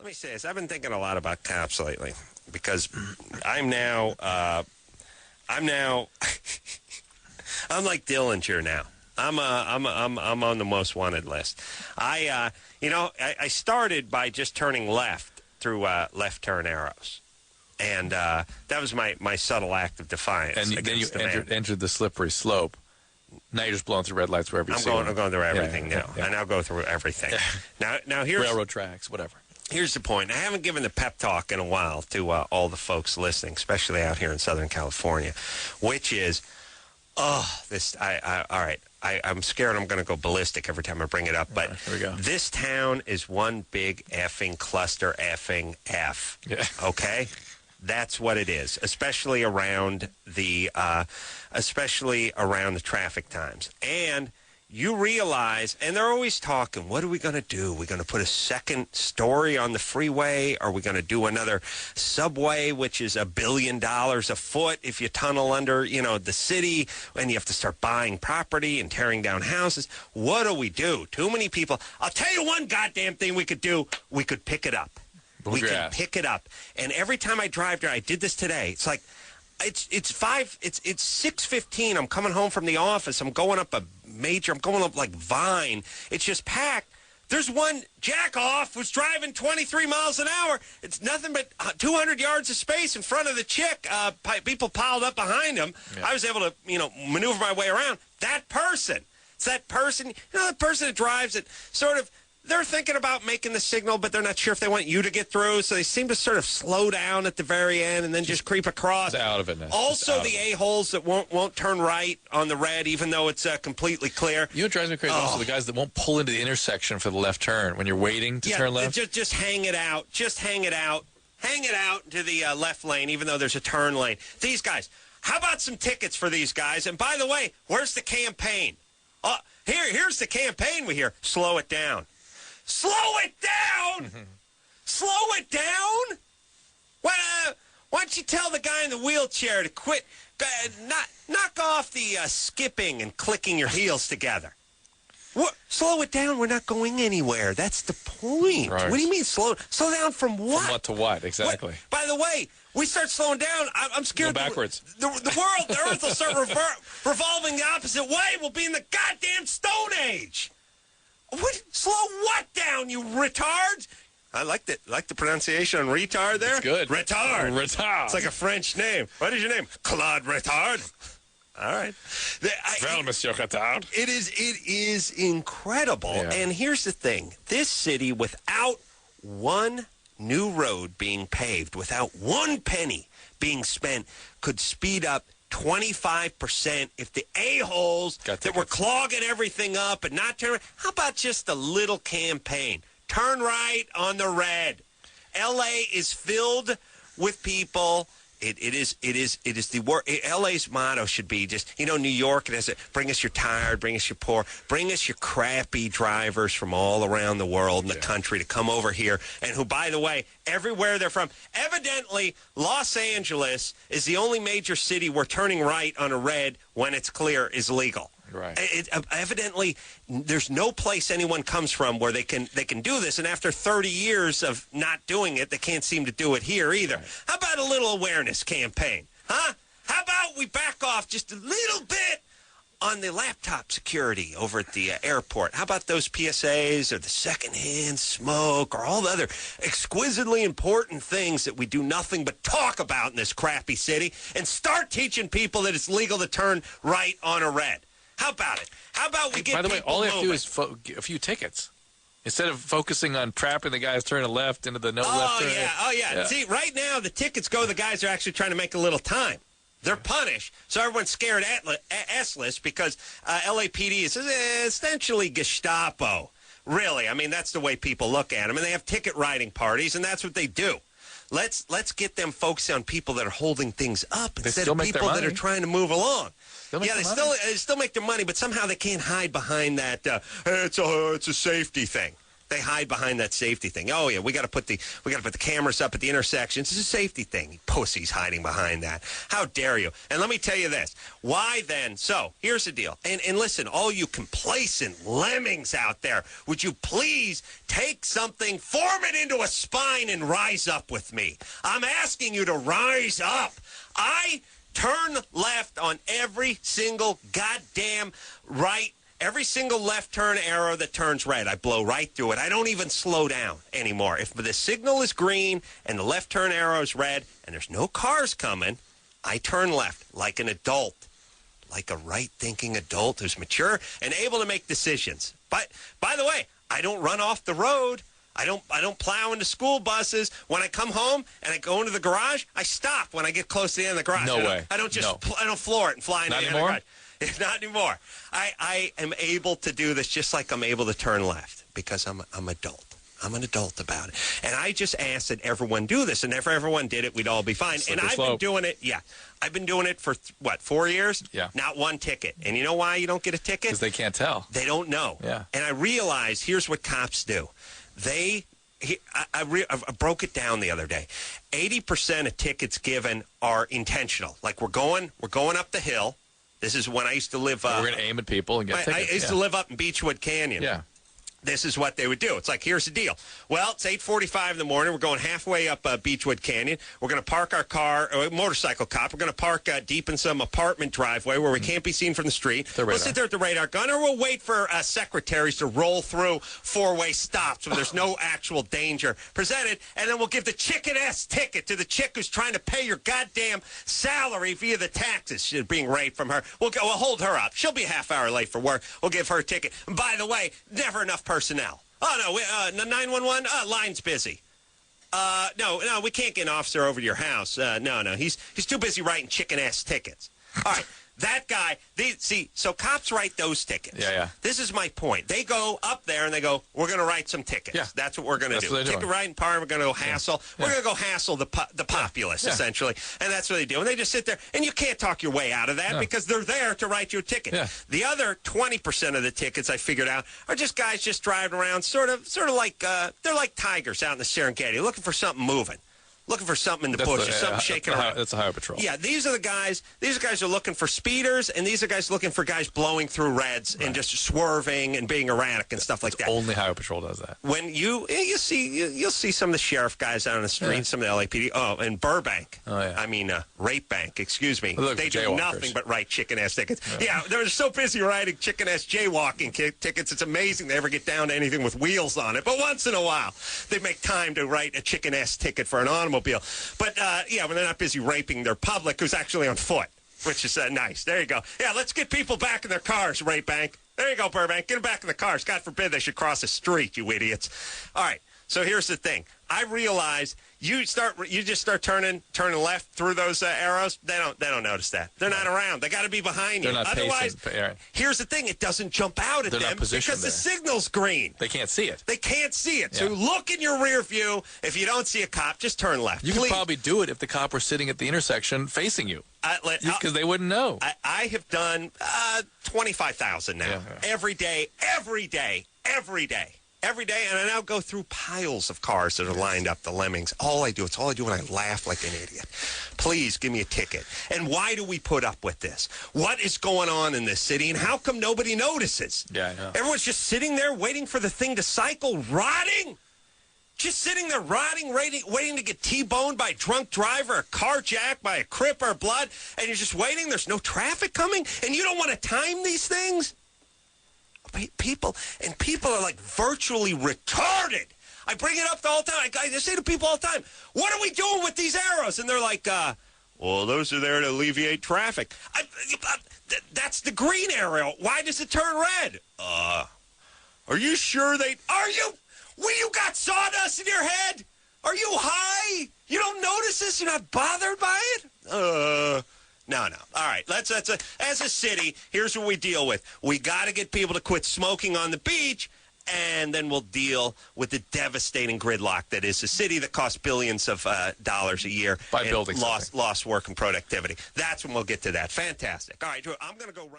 me say this. I've been thinking a lot about cops lately because I'm now, I'm like Dillinger now. I'm on the most wanted list. I started by just turning left through left turn arrows. And that was my subtle act of defiance. And then you entered the slippery slope. Now you're just blowing through red lights wherever you see them. I'm going through everything now. I now go through everything. Now here's railroad tracks, whatever. Here's the point. I haven't given the pep talk in a while to all the folks listening, especially out here in Southern California, which is, all right. I'm scared I'm going to go ballistic every time I bring it up, but here we go. This town is one big effing cluster effing F. Yeah. Okay? That's what it is, especially around the traffic times. And you realize, and they're always talking, what are we going to do? Are we going to put a second story on the freeway? Are we going to do another subway, which is $1 billion a foot if you tunnel under, the city, and you have to start buying property and tearing down houses? What do we do? Too many people. I'll tell you one goddamn thing we could do. We could pick it up. We can pick it up. And every time I drive there, I did this today. It's like, it's 6:15. I'm coming home from the office. I'm going up like Vine. It's just packed. There's one jack-off who's driving 23 miles an hour. It's nothing but 200 yards of space in front of the chick. People piled up behind him. Yeah. I was able to, maneuver my way around. That person. It's that person, that person that drives it sort of, they're thinking about making the signal, but they're not sure if they want you to get through, so they seem to sort of slow down at the very end and then just creep across. It's out of it now. Also, the a-holes that won't turn right on the red, even though it's completely clear. You know what drives me crazy? Also, the guys that won't pull into the intersection for the left turn when you're waiting to turn left. Just hang it out. Just hang it out. Hang it out to the left lane, even though there's a turn lane. These guys, how about some tickets for these guys? And by the way, where's the campaign? Here's the campaign we hear. Slow it down. Slow it down! Slow it down? Why don't you tell the guy in the wheelchair to quit? Knock off the skipping and clicking your heels together. What? Slow it down. We're not going anywhere. That's the point. Right. What do you mean slow down from what? From what to what? Exactly. By the way, we start slowing down. I'm scared. Go backwards. The Earth will start revolving the opposite way. We'll be in the goddamn Stone Age. What? Slow what down, you retards? I like the pronunciation on retard there. It's good. Retard. Retard. It's like a French name. What is your name? Claude Retard. All right. Well, Monsieur Retard. It is incredible. Yeah. And here's the thing. This city, without one new road being paved, without one penny being spent, could speed up 25% if the a-holes that were clogging everything up and not turning. How about just a little campaign? Turn right on the red. L.A. is filled with people. It is the work. L.A.'s motto should be just, New York, it has bring us your tired, bring us your poor, bring us your crappy drivers from all around the world and the country to come over here, and who, by the way, everywhere they're from, evidently Los Angeles is the only major city where turning right on a red when it's clear is legal. Right. Evidently, there's no place anyone comes from where they can do this, and after 30 years of not doing it, they can't seem to do it here either. Right. How about a little awareness campaign? Huh? How about we back off just a little bit on the laptop security over at the airport? How about those PSAs or the secondhand smoke or all the other exquisitely important things that we do nothing but talk about in this crappy city, and start teaching people that it's legal to turn right on a red? How about it? How about we get people moving? By the way, all they have to do is a few tickets. Instead of focusing on trapping the guys turning left into the left turn. Oh, yeah. See, right now, the tickets go, the guys are actually trying to make a little time. They're punished, so everyone's scared S-list because LAPD is essentially Gestapo. Really, I mean, that's the way people look at them. And they have ticket writing parties, and that's what they do. Let's get them focused on people that are holding things up instead of people that are trying to move along. They still make their money, but somehow they can't hide behind that. It's a safety thing. They hide behind that safety thing. Oh yeah, we got to put the cameras up at the intersections. It's a safety thing. Pussies hiding behind that. How dare you? And let me tell you this. Why then? So here's the deal. And listen, all you complacent lemmings out there, would you please take something, form it into a spine, and rise up with me? I'm asking you to rise up. I turn left on every single goddamn right. Every single left turn arrow that turns red, I blow right through it. I don't even slow down anymore. If the signal is green and the left turn arrow is red and there's no cars coming, I turn left like an adult, like a right-thinking adult who's mature and able to make decisions. But, by the way, I don't run off the road. I don't plow into school buses. When I come home and I go into the garage, I stop when I get close to the end of the garage. No way. I don't floor it and fly into the end of the garage. Not anymore. I am able to do this just like I'm able to turn left because I'm adult. I'm an adult about it. And I just ask that everyone do this. And if everyone did it, we'd all be fine. And I've been doing it, I've been doing it for, 4 years? Yeah. Not one ticket. And you know why you don't get a ticket? Because they can't tell. They don't know. Yeah. And I realized, here's what cops do. I broke it down the other day. 80% of tickets given are intentional. Like we're going up the hill. This is when I used to live. We're going to aim at people and get tickets. I used to live up in Beechwood Canyon. Yeah. This is what they would do. It's like, here's the deal. Well, it's 8:45 in the morning. We're going halfway up Beechwood Canyon. We're going to park our car, motorcycle cop. We're going to park deep in some apartment driveway where we can't be seen from the street. We'll sit there at the radar gun, or we'll wait for secretaries to roll through four-way stops where there's no actual danger presented, and then we'll give the chicken-ass ticket to the chick who's trying to pay your goddamn salary via the taxes. She's being raped from her. We'll hold her up. She'll be a half hour late for work. We'll give her a ticket. And by the way, never enough personnel. Oh, no, 911, line's busy. No, we can't get an officer over to your house. No, he's too busy writing chicken-ass tickets. All right, that guy, so cops write those tickets. Yeah. This is my point. They go up there and they go, we're going to write some tickets. Yeah. That's what we're going to do. Ticket writing part, we're going to go hassle. Yeah. We're going to go hassle the populace, essentially. And that's what they do. And they just sit there, and you can't talk your way out of that because they're there to write you a ticket. Yeah. The other 20% of the tickets I figured out are just guys just driving around sort of like, they're like tigers out in the Serengeti, looking for something moving. Looking for something in the bushes, something shaking around. That's a highway patrol. Yeah, these are guys who are looking for speeders, and these are guys looking for guys blowing through reds and just swerving and being erratic and stuff like that. Only highway patrol does that. When you'll see some of the sheriff guys out on the street, some of the LAPD. Oh, and Burbank. Oh yeah. I mean Rape Bank. Excuse me. They do nothing but write chicken-ass tickets. Yeah, they're so busy writing chicken-ass jaywalking tickets. It's amazing they ever get down to anything with wheels on it. But once in a while, they make time to write a chicken-ass ticket for an automobile. But, when they're not busy raping their public who's actually on foot, which is nice. There you go. Yeah, let's get people back in their cars, Rape Bank. There you go, Burbank. Get them back in the cars. God forbid they should cross the street, you idiots. All right, so here's the thing. I realize you just start turning left through those arrows. They don't notice that. They're not around. They got to be behind you. They're not Otherwise, pacing. Here's the thing. It doesn't jump out at them because the signal's green. They can't see it. They can't see it. So look in your rear view. If you don't see a cop, just turn left. You could probably do it if the cop were sitting at the intersection facing you. Because they wouldn't know. I have done 25,000 now. Every day, and I now go through piles of cars that are lined up, the lemmings. It's all I do, and I laugh like an idiot. Please give me a ticket. And why do we put up with this? What is going on in this city, and how come nobody notices? Yeah, I know. Everyone's just sitting there waiting for the thing to cycle, rotting. Just sitting there rotting, waiting to get T-boned by a drunk driver, or carjacked by a Crip or blood, and you're just waiting. There's no traffic coming, and you don't want to time these things? People are like virtually retarded. I bring it up all the time. I say to people all the time, what are we doing with these arrows? And they're like, well, those are there to alleviate traffic. That's the green arrow. Why does it turn red? Are you sure are you? Well, you got sawdust in your head? Are you high? You don't notice this? You're not bothered by it? No. All right, as a city, here's what we deal with. We got to get people to quit smoking on the beach, and then we'll deal with the devastating gridlock that is a city that costs billions of dollars a year by building lost work and productivity. That's when we'll get to that. Fantastic. All right, Drew, I'm going to go run.